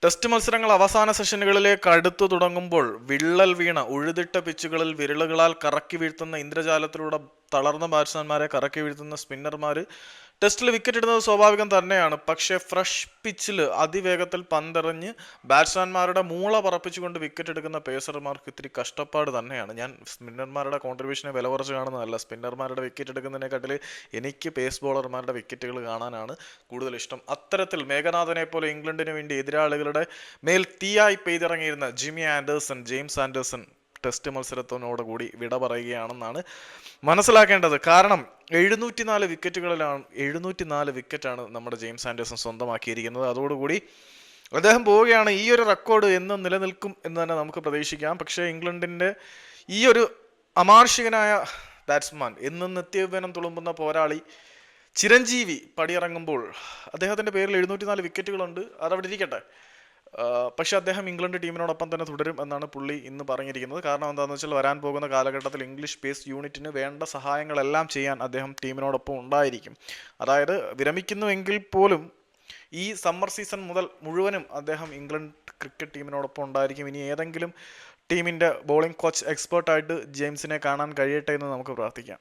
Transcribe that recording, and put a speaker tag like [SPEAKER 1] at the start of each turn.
[SPEAKER 1] Test മത്സരങ്ങൾ അവസാന സെഷനുകളിലേക്ക് അടുത്തു തുടങ്ങുമ്പോൾ വിള്ളൽ വീണ ഉഴുതിട്ട പിച്ചുകളിൽ വിരലുകളാൽ കറക്കി വീഴ്ത്തുന്ന ഇന്ദ്രജാലത്തിലൂടെ തളർന്ന ബാറ്റ്സ്മാൻമാരെ കറക്കി വീഴ്ത്തുന്ന സ്പിന്നർമാർ ടെസ്റ്റിൽ വിക്കറ്റ് ഇടുന്നത് സ്വാഭാവികം തന്നെയാണ്. പക്ഷേ ഫ്രഷ് പിച്ചിൽ അതിവേഗത്തിൽ പന്തെറിഞ്ഞ് ബാറ്റ്സ്മാൻമാരുടെ മൂള പറപ്പിച്ചുകൊണ്ട് വിക്കറ്റ് എടുക്കുന്ന പേസർമാർക്ക് ഇത്തിരി കഷ്ടപ്പാട് തന്നെയാണ്. ഞാൻ സ്പിന്നർമാരുടെ കോൺട്രിബ്യൂഷനെ വില കുറച്ച് കാണുന്നതല്ല. സ്പിന്നർമാരുടെ വിക്കറ്റ് എടുക്കുന്നതിനെക്കാട്ടിൽ എനിക്ക് പേസ് ബോളർമാരുടെ വിക്കറ്റുകൾ കാണാനാണ് കൂടുതൽ ഇഷ്ടം. അത്തരത്തിൽ മേഘനാഥനെ പോലെ ഇംഗ്ലണ്ടിന് വേണ്ടി എതിരാളികളുടെ മേൽ തീയായി പെയ്തിറങ്ങിയിരുന്ന ജെയിംസ് ആൻഡേഴ്സൺ ടെസ്റ്റ് മത്സരത്തിനോടുകൂടി വിട പറയുകയാണെന്നാണ് മനസ്സിലാക്കേണ്ടത്. കാരണം 704 വിക്കറ്റാണ് നമ്മുടെ ജെയിംസ് ആൻഡേഴ്സൺ സ്വന്തമാക്കിയിരിക്കുന്നത്. അതോടുകൂടി അദ്ദേഹം പോവുകയാണ്. ഈ ഒരു റെക്കോർഡ് എന്ന് നിലനിൽക്കും എന്ന് തന്നെ നമുക്ക് പ്രതീക്ഷിക്കാം. പക്ഷേ ഇംഗ്ലണ്ടിൻ്റെ ഈ ഒരു അമാനുഷികനായ ബാറ്റ്സ്മാൻ, എന്നും നിത്യവേനം തുളുമ്പുന്ന പോരാളി ചിരഞ്ജീവി പടിയിറങ്ങുമ്പോൾ അദ്ദേഹത്തിൻ്റെ പേരിൽ 704 വിക്കറ്റുകളുണ്ട്. അതവിടെ ഇരിക്കട്ടെ. പക്ഷെ അദ്ദേഹം ഇംഗ്ലണ്ട് ടീമിനോടൊപ്പം തന്നെ തുടരും എന്നാണ് പുള്ളി ഇന്ന് പറഞ്ഞിരിക്കുന്നത്. കാരണം എന്താണെന്ന് വെച്ചാൽ വരാൻ പോകുന്ന കാലഘട്ടത്തിൽ ഇംഗ്ലീഷ് പേസ് യൂണിറ്റിന് വേണ്ട സഹായങ്ങളെല്ലാം ചെയ്യാൻ അദ്ദേഹം ടീമിനോടൊപ്പം ഉണ്ടായിരിക്കും. അതായത് വിരമിക്കുന്നുവെങ്കിൽ പോലും ഈ സമ്മർ സീസൺ മുതൽ മുഴുവനും അദ്ദേഹം ഇംഗ്ലണ്ട് ക്രിക്കറ്റ് ടീമിനോടൊപ്പം ഉണ്ടായിരിക്കും. ഇനി ഏതെങ്കിലും ടീമിൻ്റെ ബോളിംഗ് കോച്ച് എക്സ്പേർട്ടായിട്ട് ജെയിംസിനെ കാണാൻ കഴിയട്ടെ എന്ന് നമുക്ക് പ്രാർത്ഥിക്കാം.